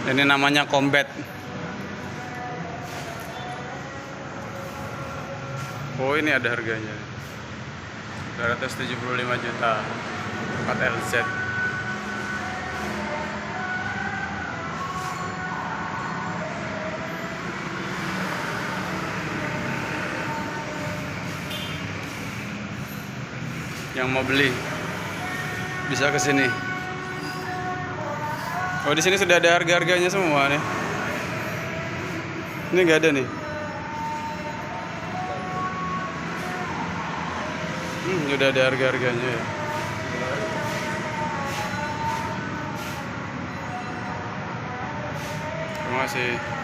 Ini namanya Combat. Oh, ini ada harganya. 275 juta. 4LZ. Yang mau beli bisa ke sini. Oh, di sini sudah ada harga-harganya semua nih. Ini nggak ada nih. Udah ada harga-harganya ya. Terima kasih.